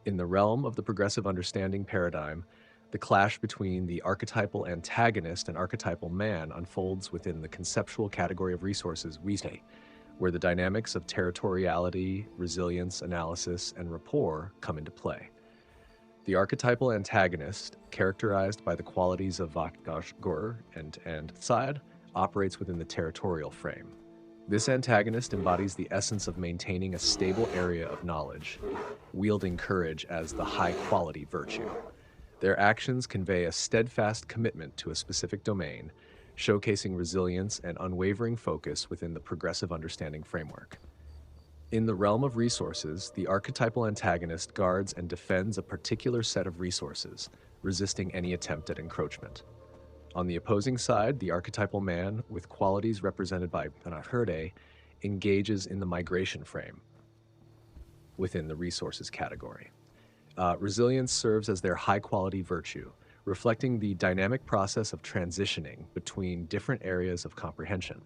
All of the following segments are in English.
In the realm of the progressive understanding paradigm, the clash between the archetypal antagonist and archetypal man unfolds within the conceptual category of resources we say, where the dynamics of territoriality, resilience, analysis, and rapport come into play. The archetypal antagonist, characterized by the qualities of Vakashgur and Tsad, operates within the territorial frame. This antagonist embodies the essence of maintaining a stable area of knowledge, wielding courage as the high-quality virtue. Their actions convey a steadfast commitment to a specific domain, showcasing resilience and unwavering focus within the progressive understanding framework. In the realm of resources, the archetypal antagonist guards and defends a particular set of resources, resisting any attempt at encroachment. On the opposing side, the archetypal man, with qualities represented by Panaherde, engages in the migration frame within the resources category. Resilience serves as their high-quality virtue, reflecting the dynamic process of transitioning between different areas of comprehension.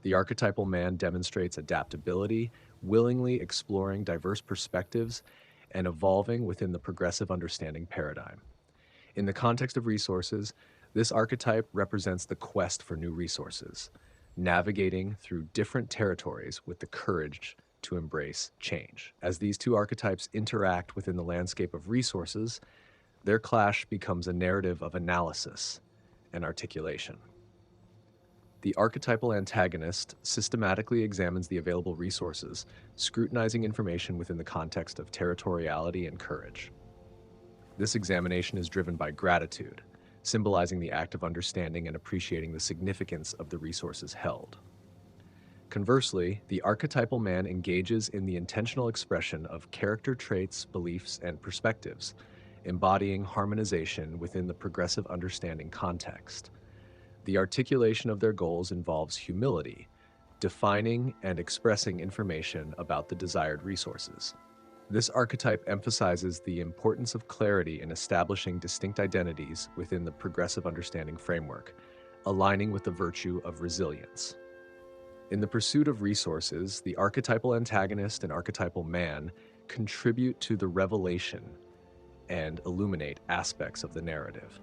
The archetypal man demonstrates adaptability, willingly exploring diverse perspectives and evolving within the progressive understanding paradigm. In the context of resources, this archetype represents the quest for new resources, navigating through different territories with the courage to embrace change. As these two archetypes interact within the landscape of resources, their clash becomes a narrative of analysis and articulation. The archetypal antagonist systematically examines the available resources, scrutinizing information within the context of territoriality and courage. This examination is driven by gratitude, symbolizing the act of understanding and appreciating the significance of the resources held. Conversely, the archetypal man engages in the intentional expression of character traits, beliefs, and perspectives, embodying harmonization within the progressive understanding context. The articulation of their goals involves humility, defining and expressing information about the desired resources. This archetype emphasizes the importance of clarity in establishing distinct identities within the progressive understanding framework, aligning with the virtue of resilience. In the pursuit of resources, the archetypal antagonist and archetypal man contribute to the revelation and illuminate aspects of the narrative.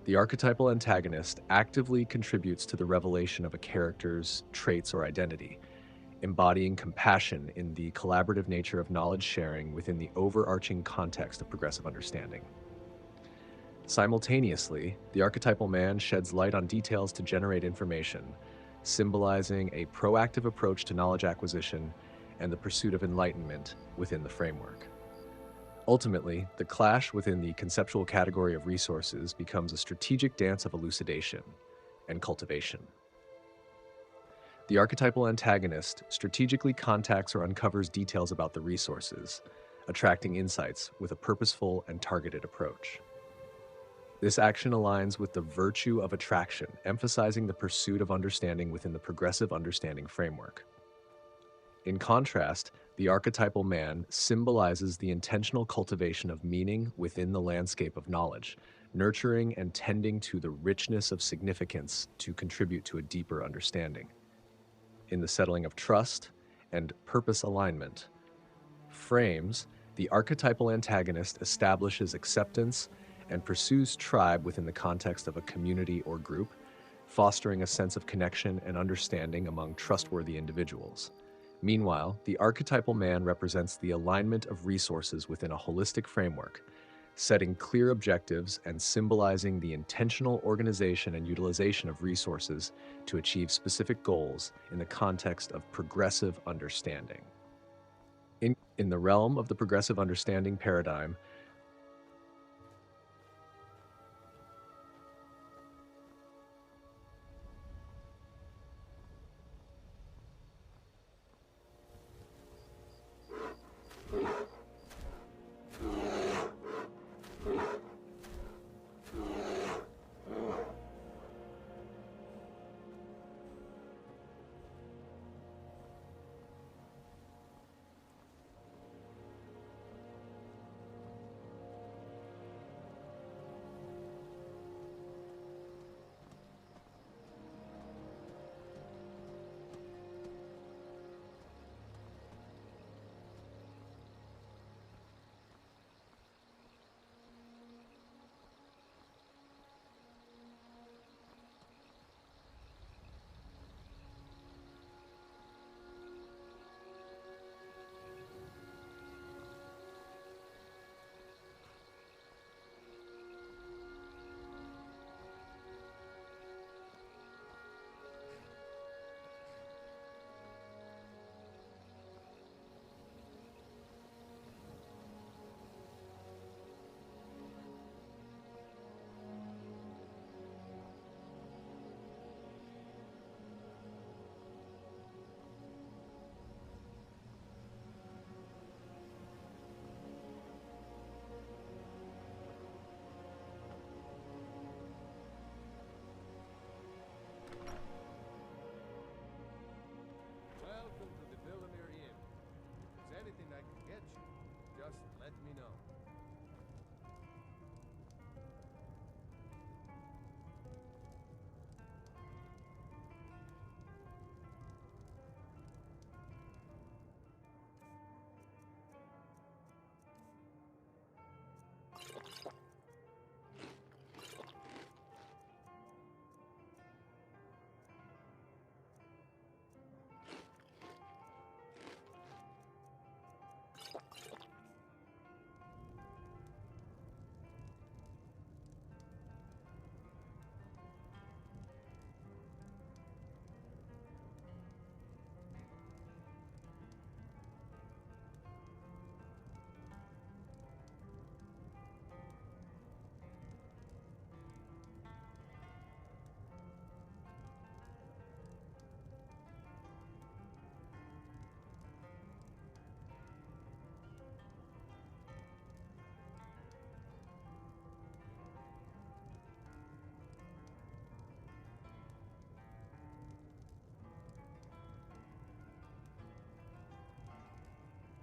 The archetypal antagonist actively contributes to the revelation of a character's traits or identity, embodying compassion in the collaborative nature of knowledge sharing within the overarching context of progressive understanding. Simultaneously, the archetypal man sheds light on details to generate information, symbolizing a proactive approach to knowledge acquisition and the pursuit of enlightenment within the framework. Ultimately, the clash within the conceptual category of resources becomes a strategic dance of elucidation and cultivation. The archetypal antagonist strategically contacts or uncovers details about the resources, attracting insights with a purposeful and targeted approach. This action aligns with the virtue of attraction, emphasizing the pursuit of understanding within the progressive understanding framework. In contrast, the archetypal man symbolizes the intentional cultivation of meaning within the landscape of knowledge, nurturing and tending to the richness of significance to contribute to a deeper understanding. In the settling of trust and purpose alignment frames, the archetypal antagonist establishes acceptance and pursues tribe within the context of a community or group, fostering a sense of connection and understanding among trustworthy individuals. Meanwhile, the archetypal man represents the alignment of resources within a holistic framework, setting clear objectives and symbolizing the intentional organization and utilization of resources to achieve specific goals in the context of progressive understanding. In the realm of the progressive understanding paradigm,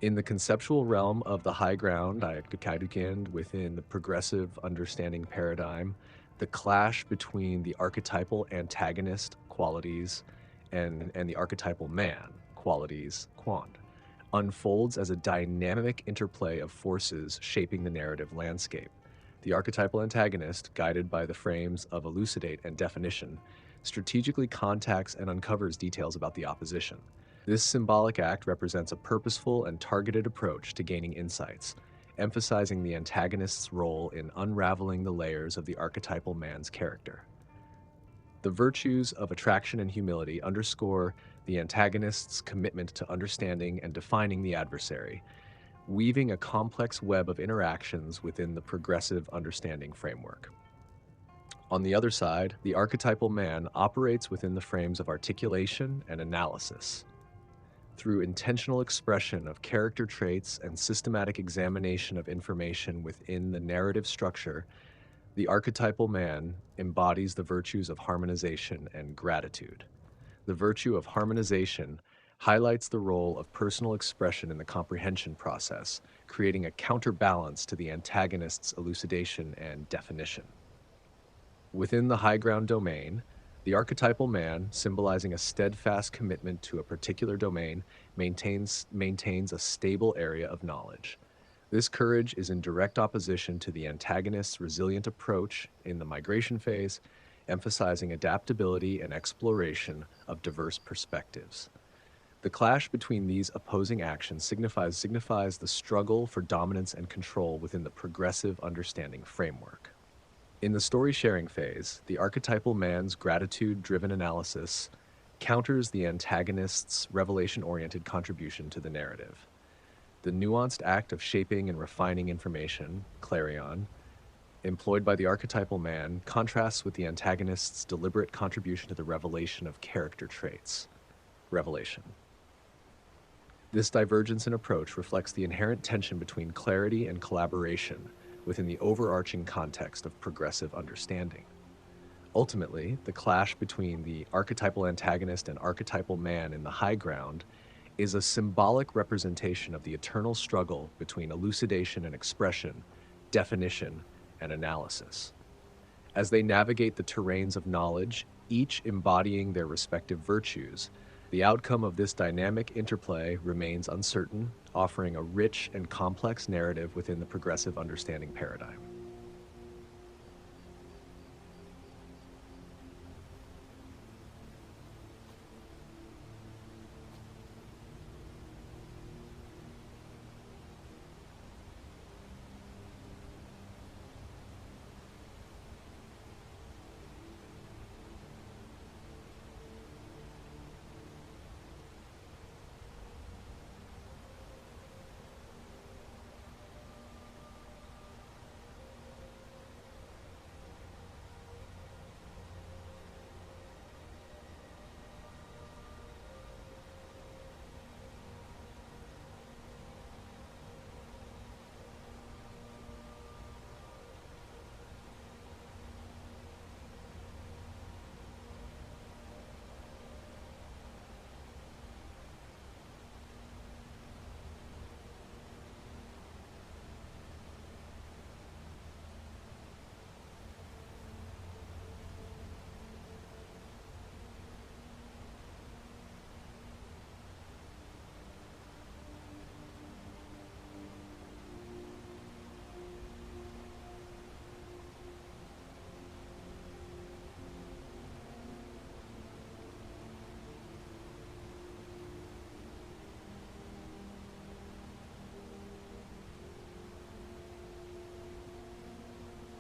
In the conceptual realm of the high ground, within the progressive understanding paradigm, the clash between the archetypal antagonist qualities and the archetypal man qualities, quand, unfolds as a dynamic interplay of forces shaping the narrative landscape. The archetypal antagonist, guided by the frames of elucidate and definition, strategically contacts and uncovers details about the opposition. This symbolic act represents a purposeful and targeted approach to gaining insights, emphasizing the antagonist's role in unraveling the layers of the archetypal man's character. The virtues of attraction and humility underscore the antagonist's commitment to understanding and defining the adversary, weaving a complex web of interactions within the progressive understanding framework. On the other side, the archetypal man operates within the frames of articulation and analysis. Through intentional expression of character traits and systematic examination of information within the narrative structure, the archetypal man embodies the virtues of harmonization and gratitude. The virtue of harmonization highlights the role of personal expression in the comprehension process, creating a counterbalance to the antagonist's elucidation and definition. Within the high ground domain, the archetypal man, symbolizing a steadfast commitment to a particular domain, maintains a stable area of knowledge. This courage is in direct opposition to the antagonist's resilient approach in the migration phase, emphasizing adaptability and exploration of diverse perspectives. The clash between these opposing actions signifies the struggle for dominance and control within the progressive understanding framework. In the story sharing phase, the archetypal man's gratitude-driven analysis counters the antagonist's revelation-oriented contribution to the narrative. The nuanced act of shaping and refining information, clarion, employed by the archetypal man contrasts with the antagonist's deliberate contribution to the revelation of character traits, revelation. This divergence in approach reflects the inherent tension between clarity and collaboration within the overarching context of progressive understanding. Ultimately, the clash between the archetypal antagonist and archetypal man in the high ground is a symbolic representation of the eternal struggle between elucidation and expression, definition and analysis. As they navigate the terrains of knowledge, each embodying their respective virtues, the outcome of this dynamic interplay remains uncertain, offering a rich and complex narrative within the progressive understanding paradigm.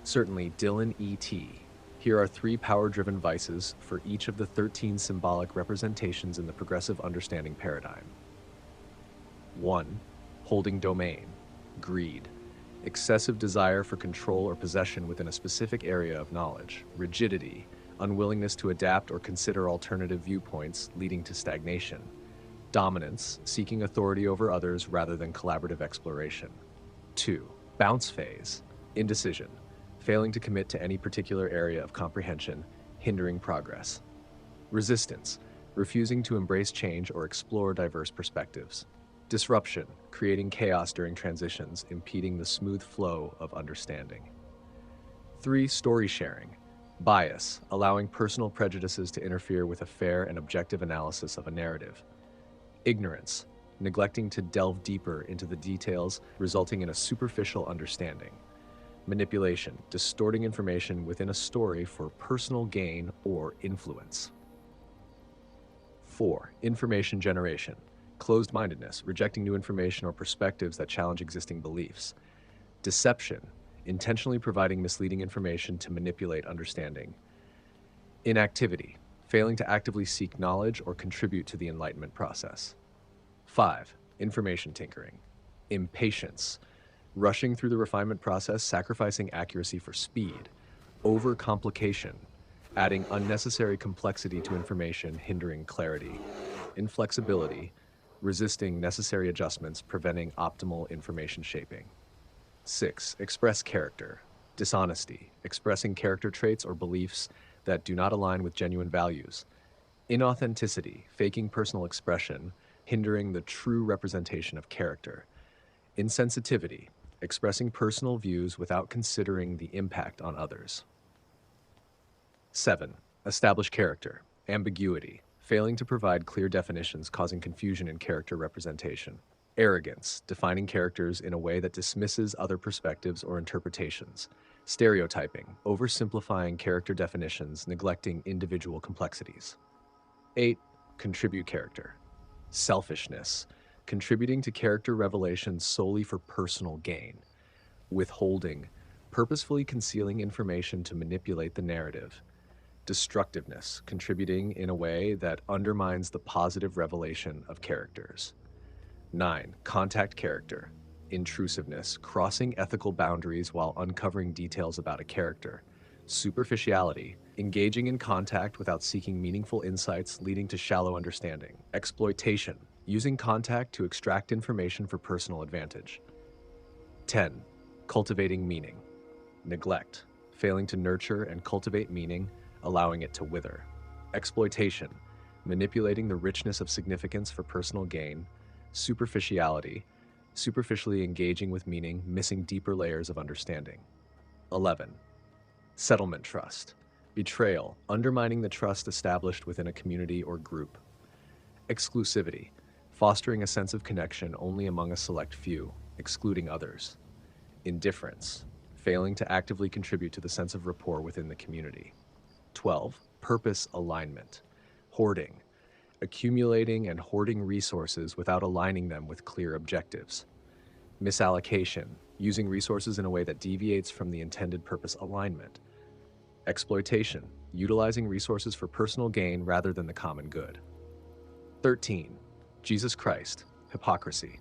Certainly, Dillon E.T. Here are 3 power-driven vices for each of the 13 symbolic representations in the progressive understanding paradigm. 1. Holding domain, greed, excessive desire for control or possession within a specific area of knowledge, rigidity, unwillingness to adapt or consider alternative viewpoints leading to stagnation, dominance, seeking authority over others rather than collaborative exploration. 2. Bounce phase, indecision, failing to commit to any particular area of comprehension, hindering progress. Resistance, refusing to embrace change or explore diverse perspectives. Disruption, creating chaos during transitions, impeding the smooth flow of understanding. 3. Story sharing. Bias, allowing personal prejudices to interfere with a fair and objective analysis of a narrative. Ignorance, neglecting to delve deeper into the details, resulting in a superficial understanding. Manipulation, distorting information within a story for personal gain or influence. 4. Information generation. Closed-mindedness, rejecting new information or perspectives that challenge existing beliefs. Deception, intentionally providing misleading information to manipulate understanding. Inactivity, failing to actively seek knowledge or contribute to the enlightenment process. 5. Information tinkering. Impatience, rushing through the refinement process, sacrificing accuracy for speed. Overcomplication, adding unnecessary complexity to information, hindering clarity. Inflexibility, resisting necessary adjustments, preventing optimal information shaping. 6. Express character. Dishonesty, expressing character traits or beliefs that do not align with genuine values. Inauthenticity, faking personal expression, hindering the true representation of character. Insensitivity, expressing personal views without considering the impact on others. 7. Establish character. Ambiguity, failing to provide clear definitions, causing confusion in character representation. Arrogance, defining characters in a way that dismisses other perspectives or interpretations. Stereotyping, oversimplifying character definitions, neglecting individual complexities. 8. Contribute character. Selfishness, contributing to character revelations solely for personal gain. Withholding, purposefully concealing information to manipulate the narrative. Destructiveness, contributing in a way that undermines the positive revelation of characters. 9. Contact character. Intrusiveness, crossing ethical boundaries while uncovering details about a character. Superficiality, engaging in contact without seeking meaningful insights, leading to shallow understanding. Exploitation, using contact to extract information for personal advantage. 10. Cultivating meaning. Neglect, failing to nurture and cultivate meaning, allowing it to wither. Exploitation, manipulating the richness of significance for personal gain. Superficiality, superficially engaging with meaning, missing deeper layers of understanding. 11. Settlement trust. Betrayal, undermining the trust established within a community or group. Exclusivity, fostering a sense of connection only among a select few, excluding others. Indifference, failing to actively contribute to the sense of rapport within the community. 12. Purpose alignment. Hoarding, accumulating and hoarding resources without aligning them with clear objectives. Misallocation, using resources in a way that deviates from the intended purpose alignment. Exploitation, utilizing resources for personal gain rather than the common good. 13. Jesus Christ, hypocrisy,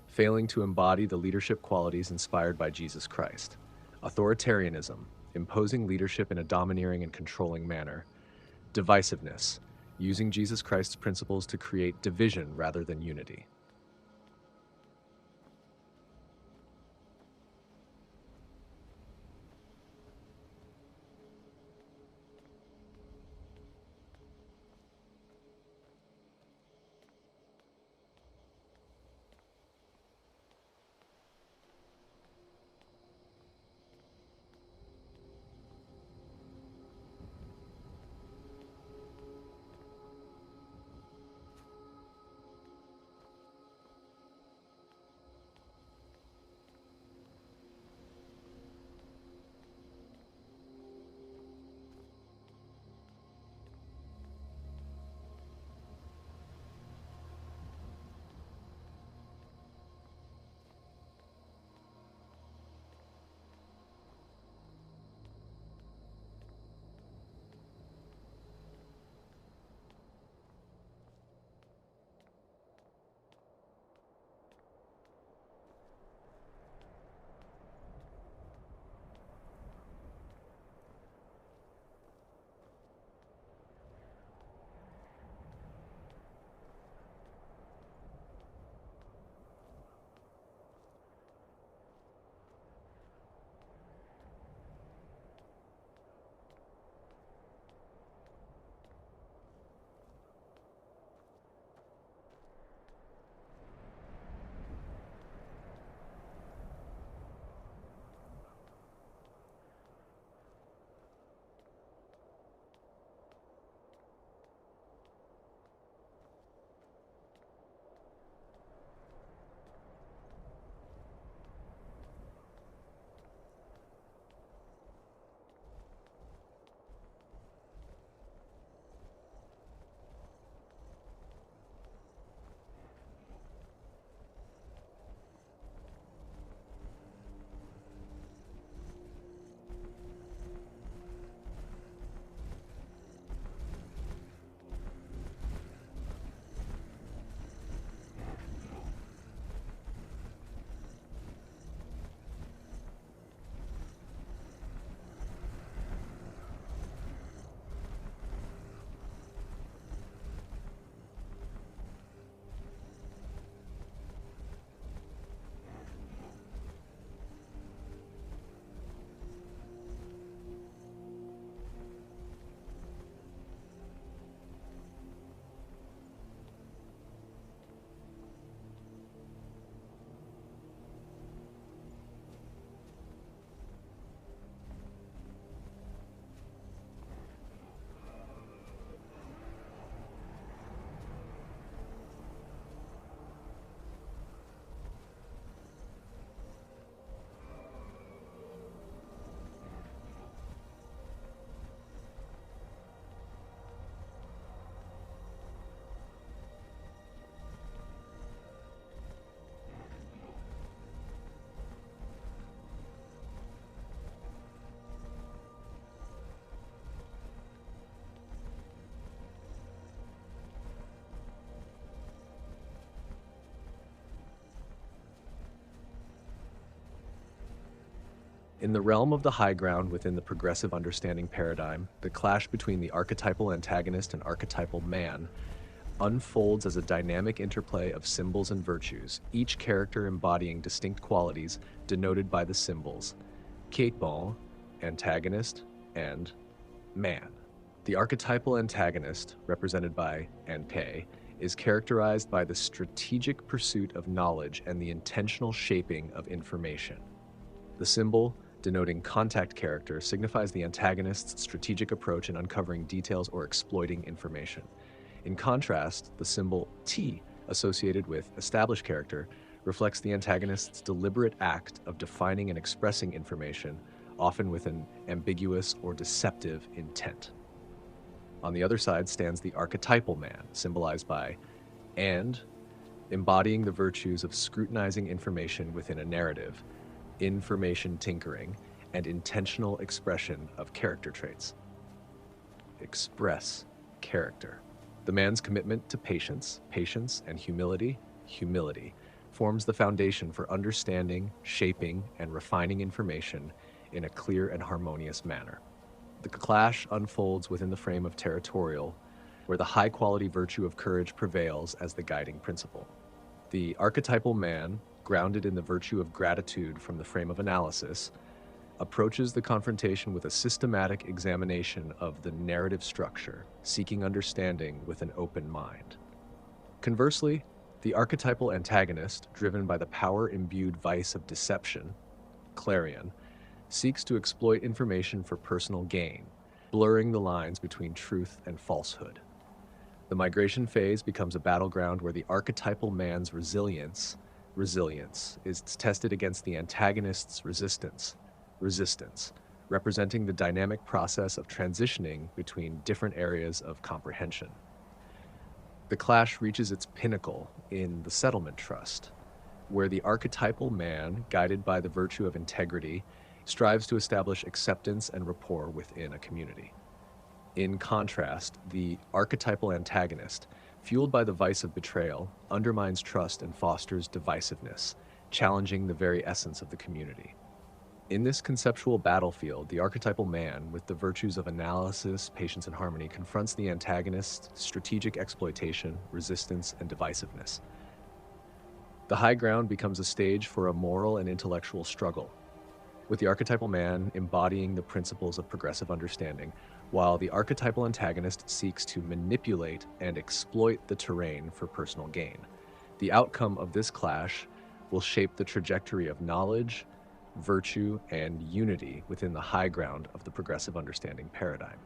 failing to embody the leadership qualities inspired by Jesus Christ. Authoritarianism, imposing leadership in a domineering and controlling manner. Divisiveness, using Jesus Christ's principles to create division rather than unity. In the realm of the high ground within the progressive understanding paradigm, the clash between the archetypal antagonist and archetypal man unfolds as a dynamic interplay of symbols and virtues, each character embodying distinct qualities denoted by the symbols Bon, antagonist, and man. The archetypal antagonist, represented by Anpe, is characterized by the strategic pursuit of knowledge and the intentional shaping of information. The symbol, denoting contact character, signifies the antagonist's strategic approach in uncovering details or exploiting information. In contrast, the symbol T, associated with established character, reflects the antagonist's deliberate act of defining and expressing information, often with an ambiguous or deceptive intent. On the other side stands the archetypal man, symbolized by and, embodying the virtues of scrutinizing information within a narrative, information tinkering, and intentional expression of character traits. Express character. The man's commitment to patience and humility, forms the foundation for understanding, shaping, and refining information in a clear and harmonious manner. The clash unfolds within the frame of territorial, where the high-quality virtue of courage prevails as the guiding principle. The archetypal man, grounded in the virtue of gratitude from the frame of analysis, approaches the confrontation with a systematic examination of the narrative structure, seeking understanding with an open mind. Conversely, the archetypal antagonist, driven by the power-imbued vice of deception, clarion, seeks to exploit information for personal gain, blurring the lines between truth and falsehood. The migration phase becomes a battleground where the archetypal man's resilience is tested against the antagonist's resistance, representing the dynamic process of transitioning between different areas of comprehension. The clash reaches its pinnacle in the settlement trust, where the archetypal man, guided by the virtue of integrity, strives to establish acceptance and rapport within a community. In contrast, the archetypal antagonist, fueled by the vice of betrayal, undermines trust and fosters divisiveness, challenging the very essence of the community. In this conceptual battlefield, the archetypal man, with the virtues of analysis, patience, and harmony, confronts the antagonist's strategic exploitation, resistance, and divisiveness. The high ground becomes a stage for a moral and intellectual struggle, with the archetypal man embodying the principles of progressive understanding, while the archetypal antagonist seeks to manipulate and exploit the terrain for personal gain. The outcome of this clash will shape the trajectory of knowledge, virtue, and unity within the high ground of the progressive understanding paradigm.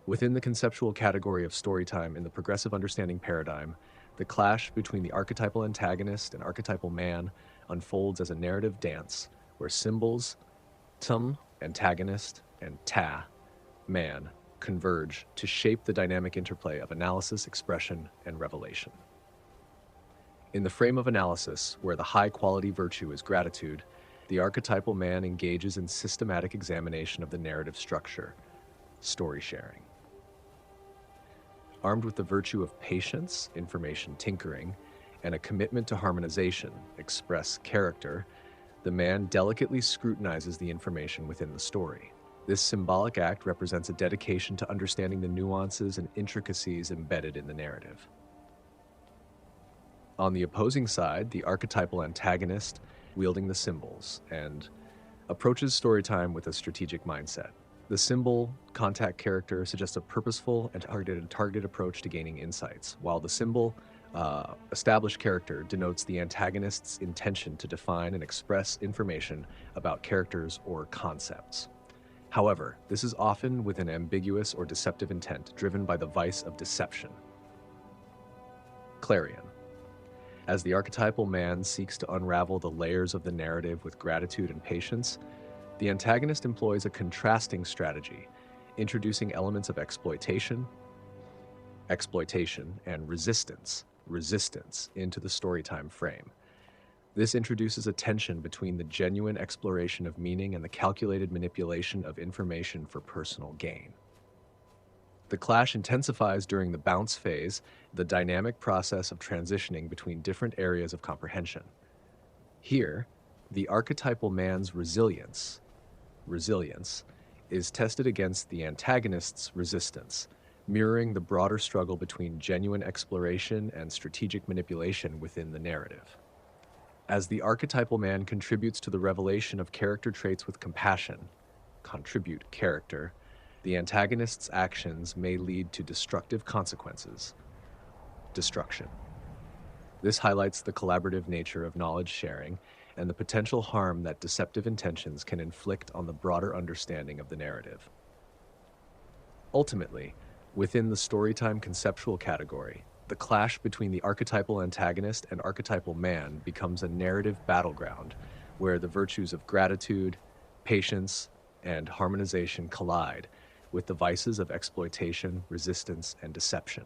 Within the conceptual category of storytime in the progressive understanding paradigm, the clash between the archetypal antagonist and archetypal man unfolds as a narrative dance where symbols, tum, antagonist, and ta, man, converge to shape the dynamic interplay of analysis, expression, and revelation. In the frame of analysis, where the high-quality virtue is gratitude, the archetypal man engages in systematic examination of the narrative structure, story sharing. Armed with the virtue of patience, information tinkering, and a commitment to harmonization, express character, the man delicately scrutinizes the information within the story. This symbolic act represents a dedication to understanding the nuances and intricacies embedded in the narrative. On the opposing side, the archetypal antagonist wielding the symbols and approaches storytime with a strategic mindset. The symbol contact character suggests a purposeful and targeted approach to gaining insights, while the symbol established character denotes the antagonist's intention to define and express information about characters or concepts. However, this is often with an ambiguous or deceptive intent driven by the vice of deception. Clarion. As the archetypal man seeks to unravel the layers of the narrative with gratitude and patience, the antagonist employs a contrasting strategy, introducing elements of exploitation, and resistance into the storytime frame. This introduces a tension between the genuine exploration of meaning and the calculated manipulation of information for personal gain. The clash intensifies during the bounce phase, the dynamic process of transitioning between different areas of comprehension. Here, the archetypal man's resilience is tested against the antagonist's resistance, mirroring the broader struggle between genuine exploration and strategic manipulation within the narrative. As the archetypal man contributes to the revelation of character traits with compassion, contribute character, the antagonist's actions may lead to destructive consequences, destruction. This highlights the collaborative nature of knowledge sharing and the potential harm that deceptive intentions can inflict on the broader understanding of the narrative. Ultimately, within the storytime conceptual category, the clash between the archetypal antagonist and archetypal man becomes a narrative battleground where the virtues of gratitude, patience, and harmonization collide with the vices of exploitation, resistance, and deception.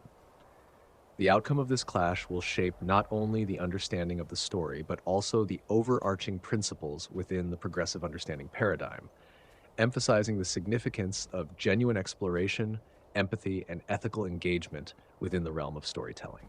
The outcome of this clash will shape not only the understanding of the story, but also the overarching principles within the progressive understanding paradigm, emphasizing the significance of genuine exploration, empathy, and ethical engagement within the realm of storytelling.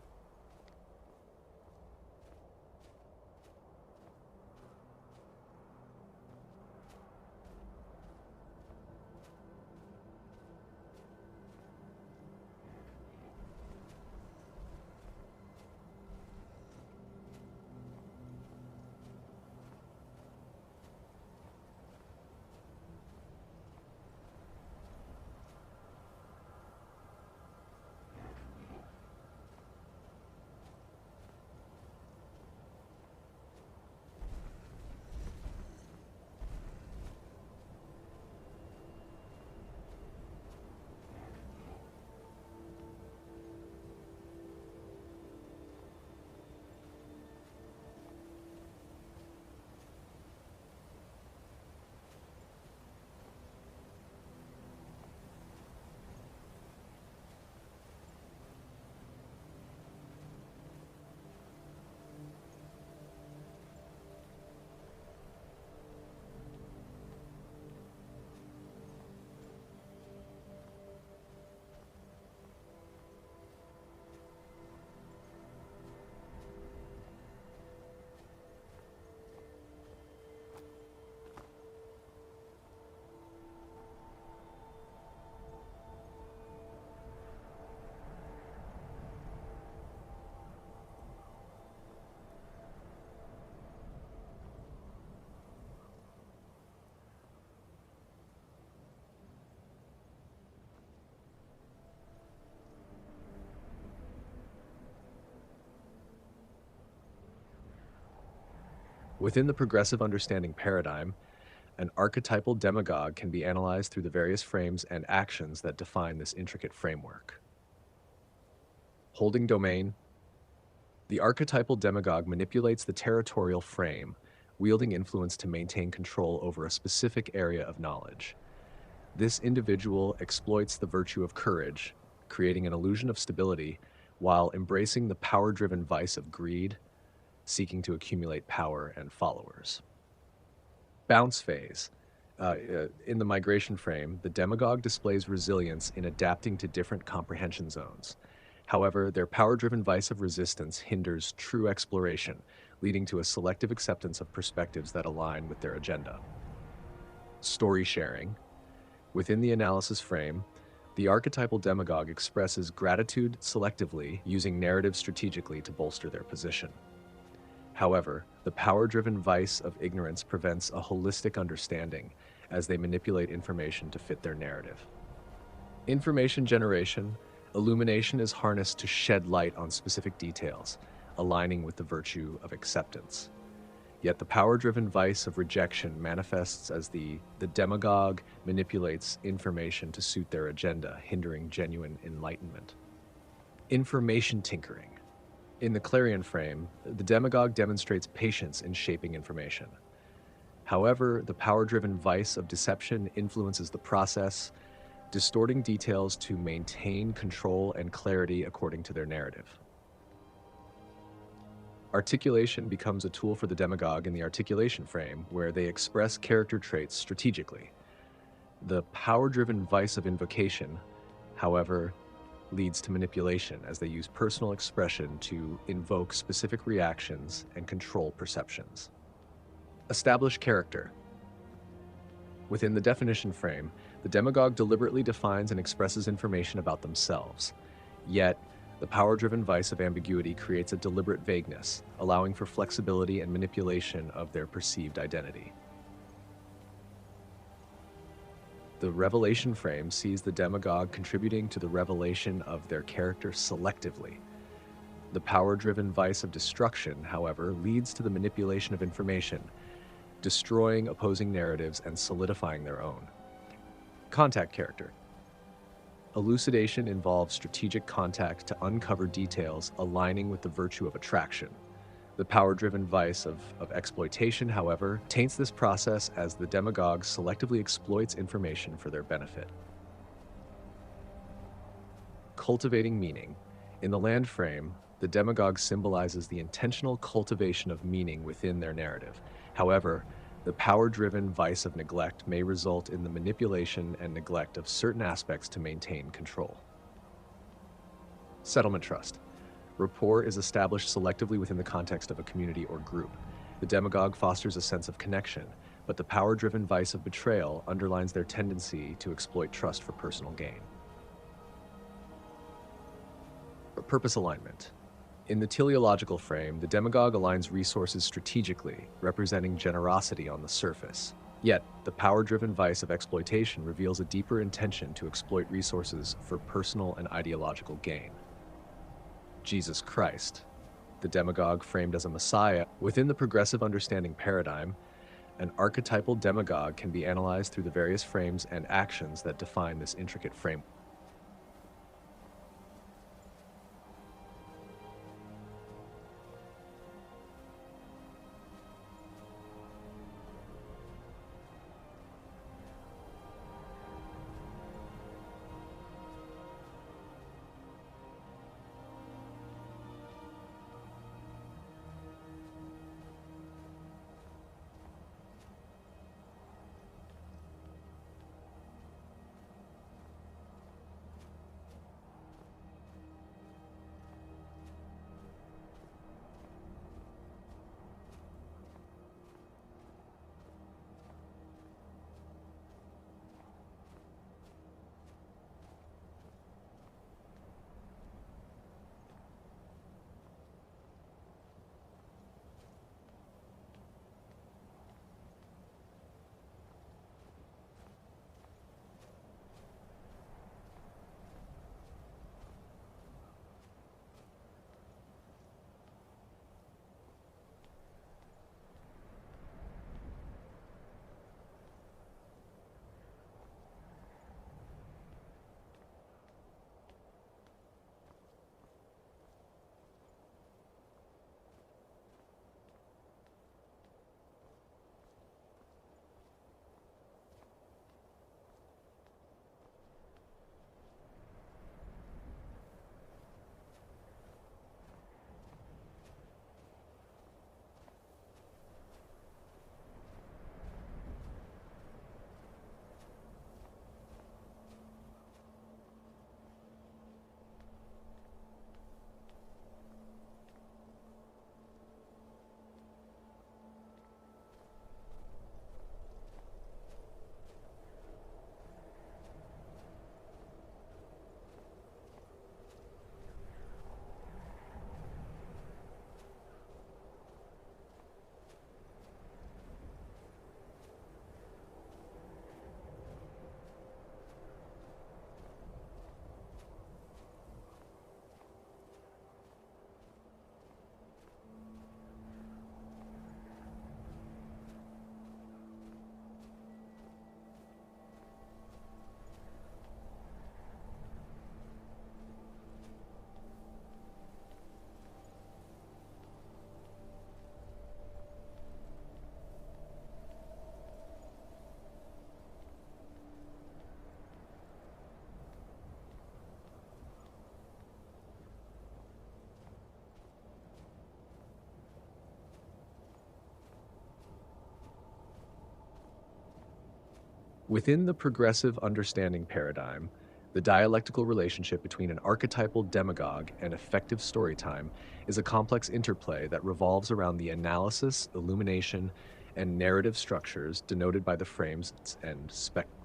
Within the progressive understanding paradigm, an archetypal demagogue can be analyzed through the various frames and actions that define this intricate framework. Holding domain. The archetypal demagogue manipulates the territorial frame, wielding influence to maintain control over a specific area of knowledge. This individual exploits the virtue of courage, creating an illusion of stability, while embracing the power-driven vice of greed, seeking to accumulate power and followers. Bounce phase. In the migration frame, the demagogue displays resilience in adapting to different comprehension zones. However, their power-driven vice of resistance hinders true exploration, leading to a selective acceptance of perspectives that align with their agenda. Story sharing. Within the analysis frame, The archetypal demagogue expresses gratitude selectively, using narrative strategically to bolster their position. However, the power-driven vice of ignorance prevents a holistic understanding as they manipulate information to fit their narrative. Information generation, illumination is harnessed to shed light on specific details, aligning with the virtue of acceptance. Yet the power-driven vice of rejection manifests as the demagogue manipulates information to suit their agenda, hindering genuine enlightenment. Information tinkering. In the clarion frame, the demagogue demonstrates patience in shaping information. However, the power-driven vice of deception influences the process, distorting details to maintain control and clarity according to their narrative. Articulation becomes a tool for the demagogue in the articulation frame, where they express character traits strategically. The power-driven vice of invocation, however, leads to manipulation as they use personal expression to invoke specific reactions and control perceptions. Establish character. Within the definition frame, the demagogue deliberately defines and expresses information about themselves. Yet, the power-driven vice of ambiguity creates a deliberate vagueness, allowing for flexibility and manipulation of their perceived identity. The revelation frame sees the demagogue contributing to the revelation of their character selectively. The power-driven vice of destruction, however, leads to the manipulation of information, destroying opposing narratives and solidifying their own. Contact character. Elucidation involves strategic contact to uncover details aligning with the virtue of attraction. The power-driven vice of exploitation, however, taints this process as the demagogue selectively exploits information for their benefit. Cultivating meaning. In the land frame, the demagogue symbolizes the intentional cultivation of meaning within their narrative. However, the power-driven vice of neglect may result in the manipulation and neglect of certain aspects to maintain control. Settlement trust. Rapport is established selectively within the context of a community or group. The demagogue fosters a sense of connection, but the power-driven vice of betrayal underlines their tendency to exploit trust for personal gain. Purpose alignment. In the teleological frame, the demagogue aligns resources strategically, representing generosity on the surface. Yet, the power-driven vice of exploitation reveals a deeper intention to exploit resources for personal and ideological gain. Jesus Christ, the demagogue framed as a messiah. Within the progressive understanding paradigm, an archetypal demagogue can be analyzed through the various frames and actions that define this intricate framework. Within the progressive understanding paradigm, the dialectical relationship between an archetypal demagogue and effective storytime is a complex interplay that revolves around the analysis, illumination, and narrative structures denoted by the frames and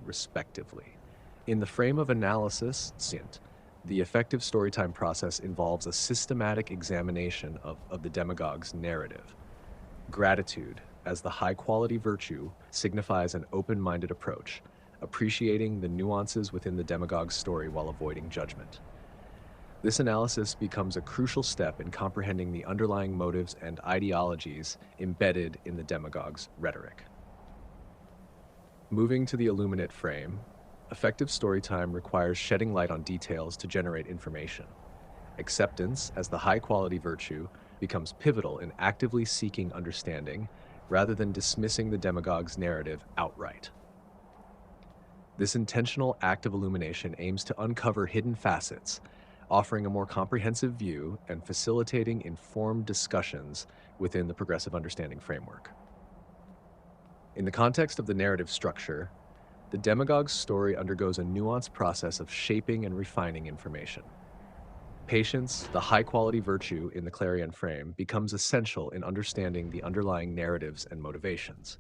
respectively. In the frame of analysis, SINT, the effective storytime process involves a systematic examination of the demagogue's narrative. Gratitude, as the high-quality virtue, signifies an open-minded approach, appreciating the nuances within the demagogue's story while avoiding judgment. This analysis becomes a crucial step in comprehending the underlying motives and ideologies embedded in the demagogue's rhetoric. Moving to the illuminate frame, effective storytime requires shedding light on details to generate information. Acceptance, as the high-quality virtue, becomes pivotal in actively seeking understanding rather than dismissing the demagogue's narrative outright. This intentional act of illumination aims to uncover hidden facets, offering a more comprehensive view and facilitating informed discussions within the progressive understanding framework. In the context of the narrative structure, the demagogue's story undergoes a nuanced process of shaping and refining information. Patience, the high-quality virtue in the clarion frame, becomes essential in understanding the underlying narratives and motivations.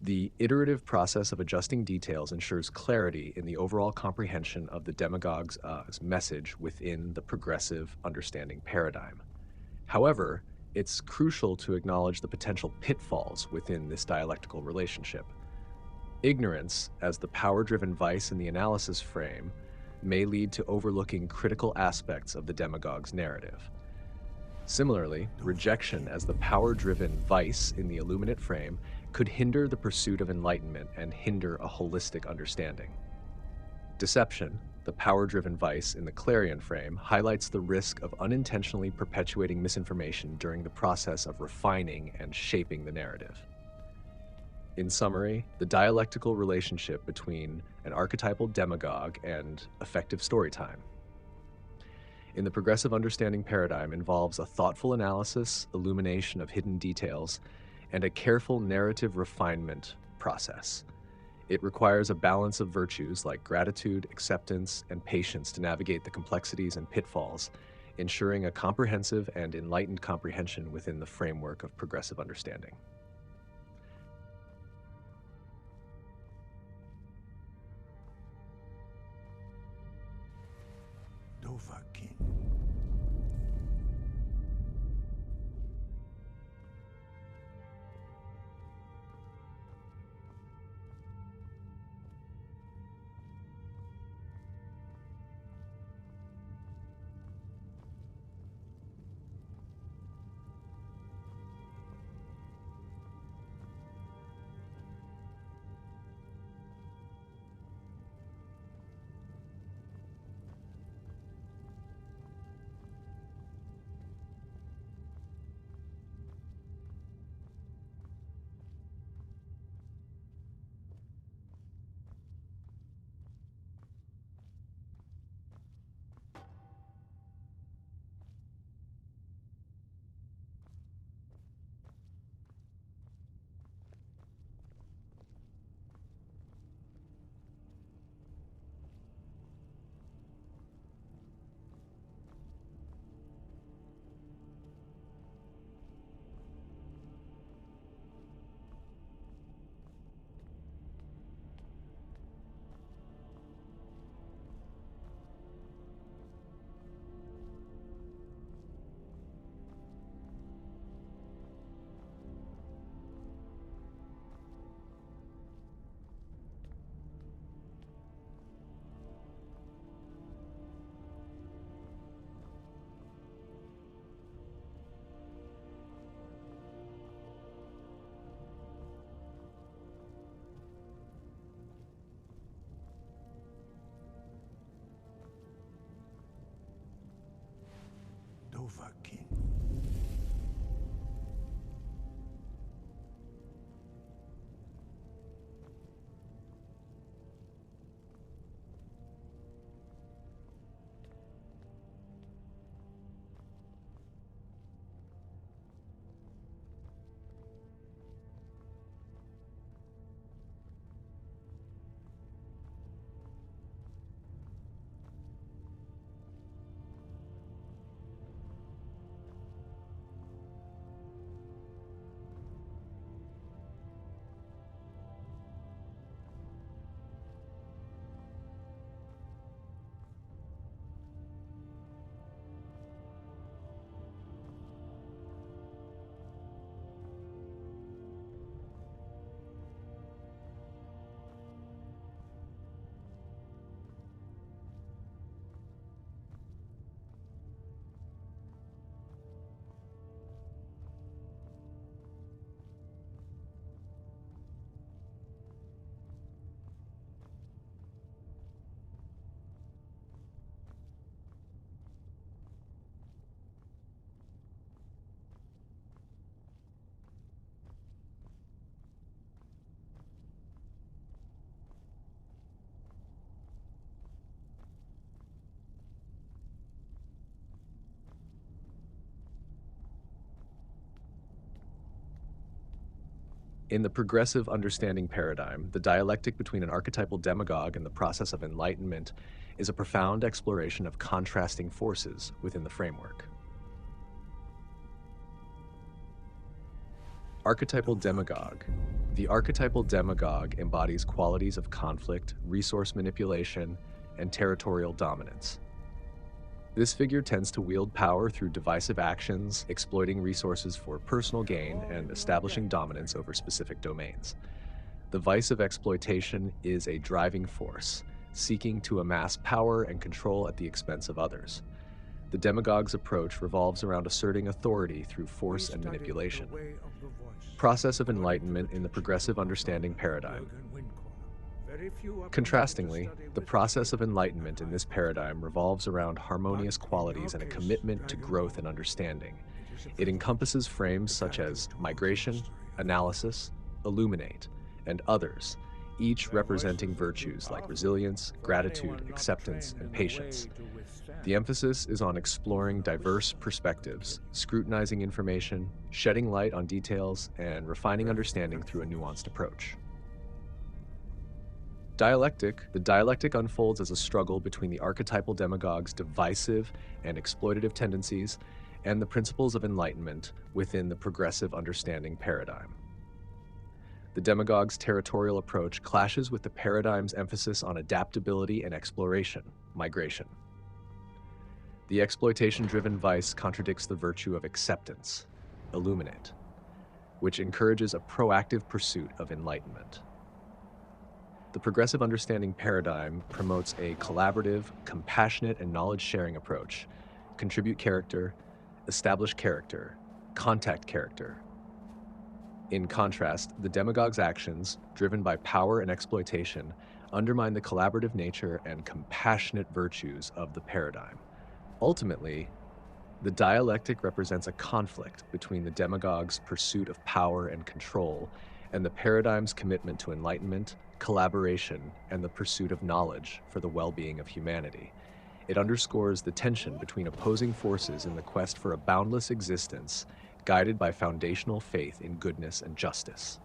The iterative process of adjusting details ensures clarity in the overall comprehension of the demagogue's message within the progressive understanding paradigm. However, it's crucial to acknowledge the potential pitfalls within this dialectical relationship. Ignorance, as the power-driven vice in the analysis frame, may lead to overlooking critical aspects of the demagogue's narrative. Similarly, rejection as the power-driven vice in the illuminate frame could hinder the pursuit of enlightenment and hinder a holistic understanding. Deception, the power-driven vice in the clarion frame, highlights the risk of unintentionally perpetuating misinformation during the process of refining and shaping the narrative. In summary, the dialectical relationship between an archetypal demagogue and effective storytime in the progressive understanding paradigm involves a thoughtful analysis, illumination of hidden details, and a careful narrative refinement process. It requires a balance of virtues like gratitude, acceptance, and patience to navigate the complexities and pitfalls, ensuring a comprehensive and enlightened comprehension within the framework of progressive understanding. In the progressive understanding paradigm, the dialectic between an archetypal demagogue and the process of enlightenment is a profound exploration of contrasting forces within the framework. Archetypal demagogue. The archetypal demagogue embodies qualities of conflict, resource manipulation, and territorial dominance. This figure tends to wield power through divisive actions, exploiting resources for personal gain and establishing dominance over specific domains. The vice of exploitation is a driving force, seeking to amass power and control at the expense of others. The demagogue's approach revolves around asserting authority through force and manipulation. Process of enlightenment in the progressive understanding paradigm. Contrastingly, the process of enlightenment in this paradigm revolves around harmonious qualities and a commitment to growth and understanding. It encompasses frames such as migration, analysis, illuminate, and others, each representing virtues like resilience, gratitude, acceptance, and patience. The emphasis is on exploring diverse perspectives, scrutinizing information, shedding light on details, and refining understanding through a nuanced approach. The dialectic unfolds as a struggle between the archetypal demagogue's divisive and exploitative tendencies and the principles of enlightenment within the progressive understanding paradigm. The demagogue's territorial approach clashes with the paradigm's emphasis on adaptability and exploration, migration. The exploitation-driven vice contradicts the virtue of acceptance, illuminate, which encourages a proactive pursuit of enlightenment. The progressive understanding paradigm promotes a collaborative, compassionate, and knowledge-sharing approach, contribute character, establish character, contact character. In contrast, the demagogue's actions, driven by power and exploitation, undermine the collaborative nature and compassionate virtues of the paradigm. Ultimately, the dialectic represents a conflict between the demagogue's pursuit of power and control and the paradigm's commitment to enlightenment, collaboration, and the pursuit of knowledge for the well-being of humanity. It underscores the tension between opposing forces in the quest for a boundless existence, guided by foundational faith in goodness and justice.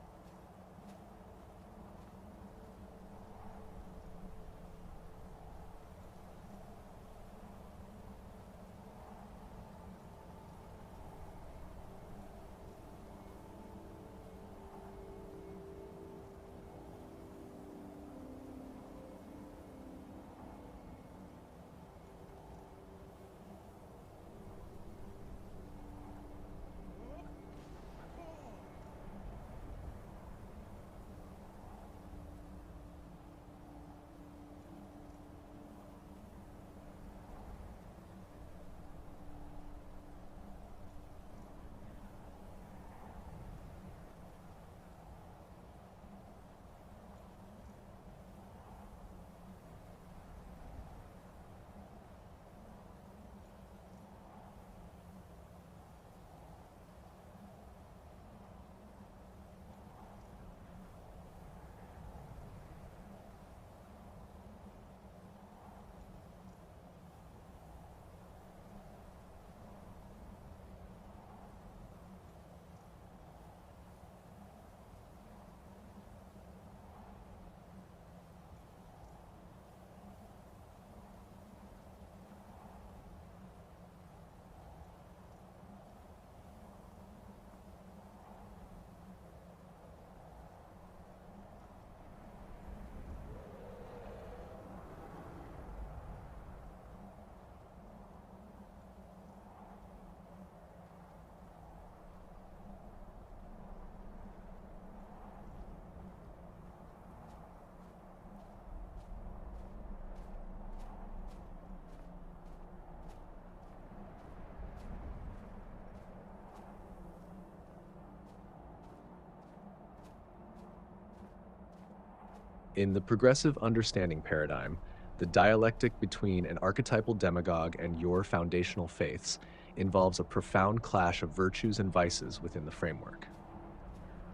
In the progressive understanding paradigm, the dialectic between an archetypal demagogue and your foundational faiths involves a profound clash of virtues and vices within the framework.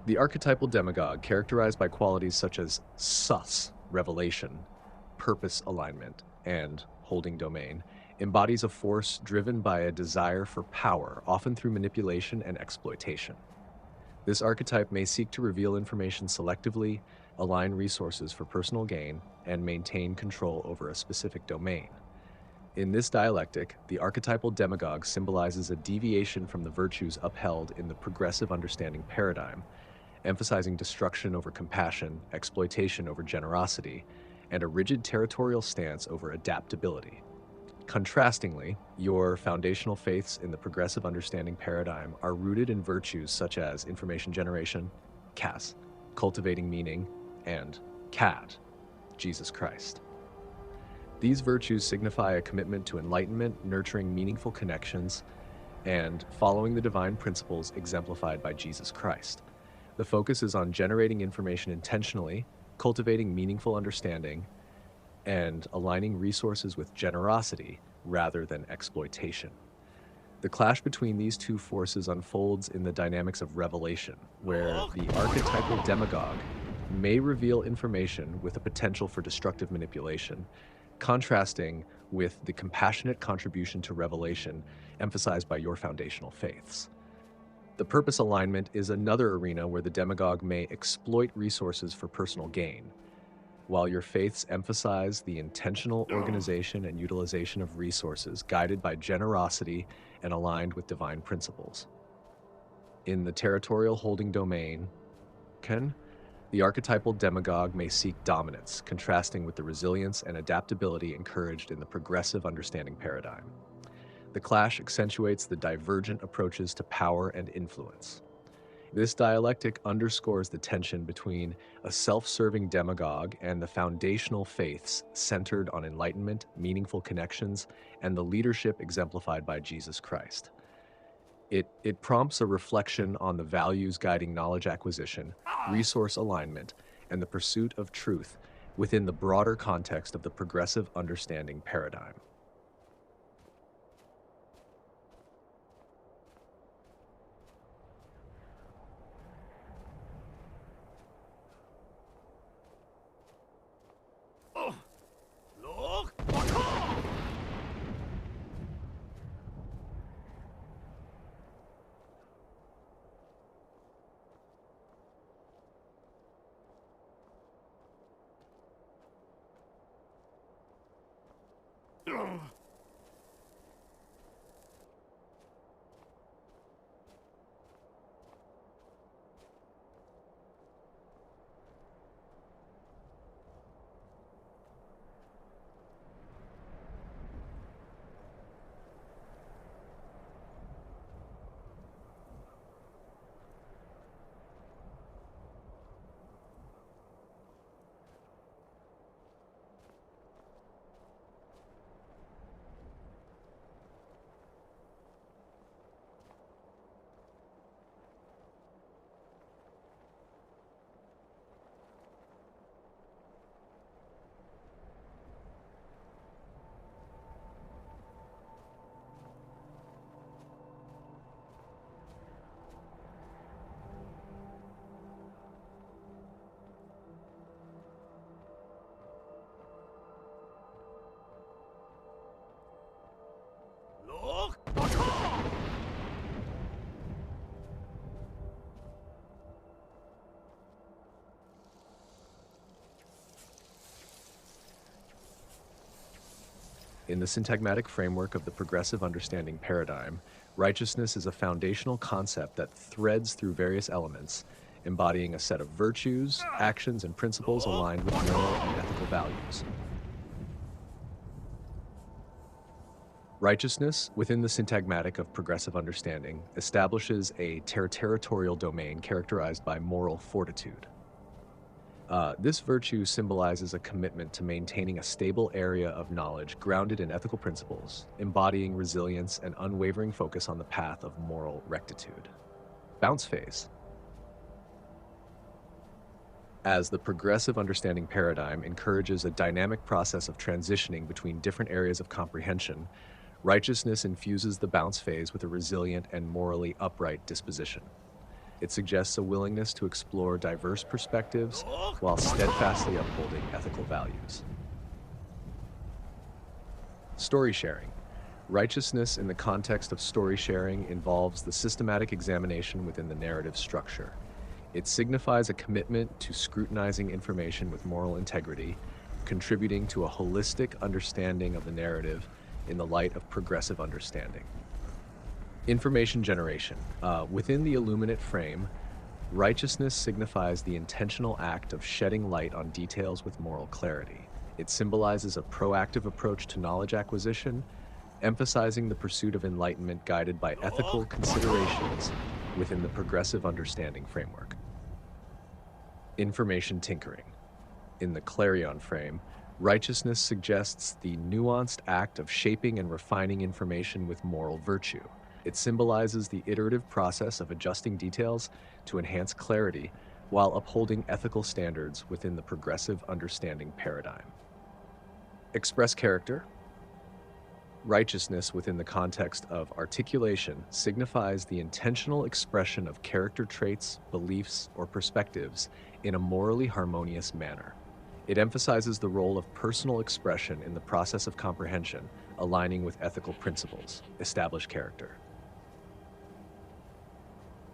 The archetypal demagogue, characterized by qualities such as sus, revelation, purpose alignment, and holding domain, embodies a force driven by a desire for power, often through manipulation and exploitation. This archetype may seek to reveal information selectively, align resources for personal gain, and maintain control over a specific domain. In this dialectic, the archetypal demagogue symbolizes a deviation from the virtues upheld in the progressive understanding paradigm, emphasizing destruction over compassion, exploitation over generosity, and a rigid territorial stance over adaptability. Contrastingly, your foundational faiths in the progressive understanding paradigm are rooted in virtues such as information generation, Cas, cultivating meaning, and Cat, Jesus Christ. These virtues signify a commitment to enlightenment, nurturing meaningful connections, and following the divine principles exemplified by Jesus Christ. The focus is on generating information intentionally, cultivating meaningful understanding, and aligning resources with generosity rather than exploitation. The clash between these two forces unfolds in the dynamics of revelation, where the archetypal demagogue may reveal information with a potential for destructive manipulation, contrasting with the compassionate contribution to revelation emphasized by your foundational faiths. The purpose alignment is another arena where the demagogue may exploit resources for personal gain, while your faiths emphasize the intentional organization and utilization of resources guided by generosity and aligned with divine principles. In the territorial holding domain, the archetypal demagogue may seek dominance, contrasting with the resilience and adaptability encouraged in the progressive understanding paradigm. The clash accentuates the divergent approaches to power and influence. This dialectic underscores the tension between a self-serving demagogue and the foundational faiths centered on enlightenment, meaningful connections, and the leadership exemplified by Jesus Christ. It prompts a reflection on the values guiding knowledge acquisition, resource alignment, and the pursuit of truth within the broader context of the progressive understanding paradigm. In the syntagmatic framework of the progressive understanding paradigm, righteousness is a foundational concept that threads through various elements, embodying a set of virtues, actions, and principles aligned with moral and ethical values. Righteousness, within the syntagmatic of progressive understanding, establishes a territorial domain characterized by moral fortitude. This virtue symbolizes a commitment to maintaining a stable area of knowledge grounded in ethical principles, embodying resilience and unwavering focus on the path of moral rectitude. Bounce phase. As the progressive understanding paradigm encourages a dynamic process of transitioning between different areas of comprehension, righteousness infuses the bounce phase with a resilient and morally upright disposition. It suggests a willingness to explore diverse perspectives while steadfastly upholding ethical values. Story sharing. Righteousness in the context of story sharing involves the systematic examination within the narrative structure. It signifies a commitment to scrutinizing information with moral integrity, contributing to a holistic understanding of the narrative in the light of progressive understanding. Information generation. Within the illuminate frame, righteousness signifies the intentional act of shedding light on details with moral clarity. It symbolizes a proactive approach to knowledge acquisition, emphasizing the pursuit of enlightenment guided by ethical considerations within the progressive understanding framework. Information tinkering. In the clarion frame, righteousness suggests the nuanced act of shaping and refining information with moral virtue. It symbolizes the iterative process of adjusting details to enhance clarity while upholding ethical standards within the progressive understanding paradigm. Express character. Righteousness within the context of articulation signifies the intentional expression of character traits, beliefs, or perspectives in a morally harmonious manner. It emphasizes the role of personal expression in the process of comprehension, aligning with ethical principles. Establish character.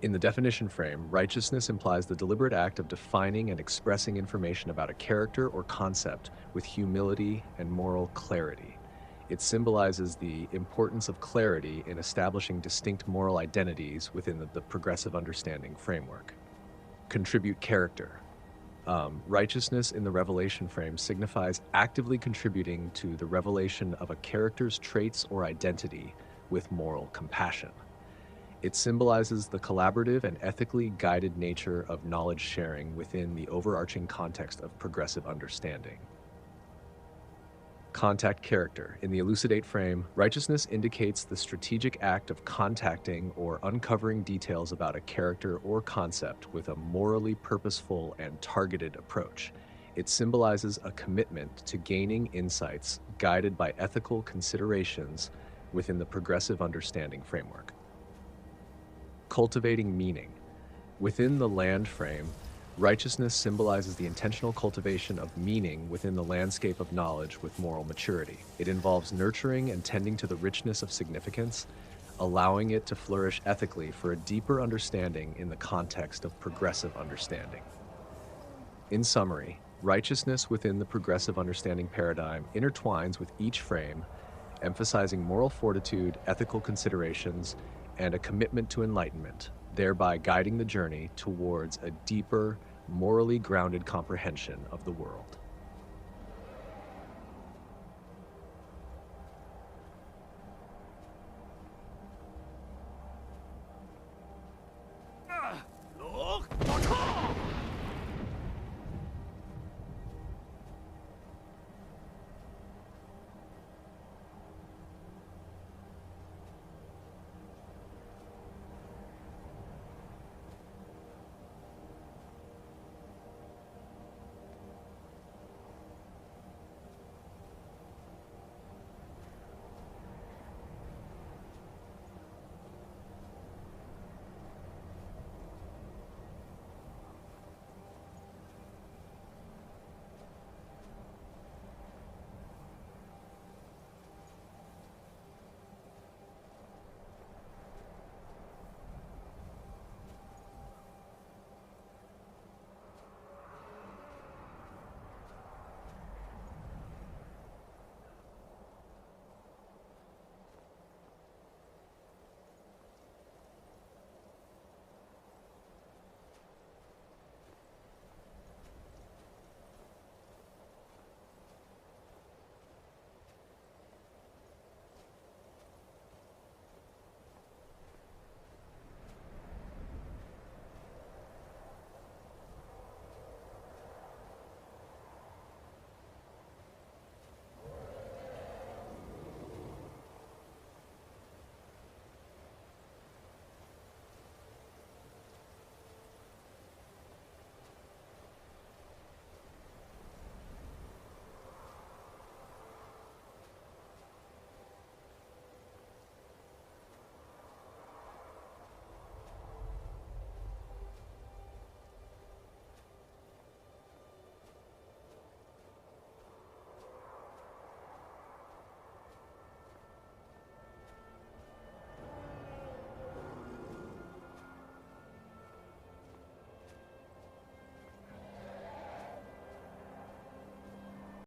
In the definition frame, righteousness implies the deliberate act of defining and expressing information about a character or concept with humility and moral clarity. It symbolizes the importance of clarity in establishing distinct moral identities within the progressive understanding framework. Contribute character. Righteousness in the revelation frame signifies actively contributing to the revelation of a character's traits or identity with moral compassion. It symbolizes the collaborative and ethically guided nature of knowledge sharing within the overarching context of progressive understanding. Contact character. In the elucidate frame, righteousness indicates the strategic act of contacting or uncovering details about a character or concept with a morally purposeful and targeted approach. It symbolizes a commitment to gaining insights guided by ethical considerations within the progressive understanding framework. Cultivating meaning. Within the land frame, righteousness symbolizes the intentional cultivation of meaning within the landscape of knowledge with moral maturity. It involves nurturing and tending to the richness of significance, allowing it to flourish ethically for a deeper understanding in the context of progressive understanding. In summary, righteousness within the progressive understanding paradigm intertwines with each frame, emphasizing moral fortitude, ethical considerations, and a commitment to enlightenment, thereby guiding the journey towards a deeper, morally grounded comprehension of the world.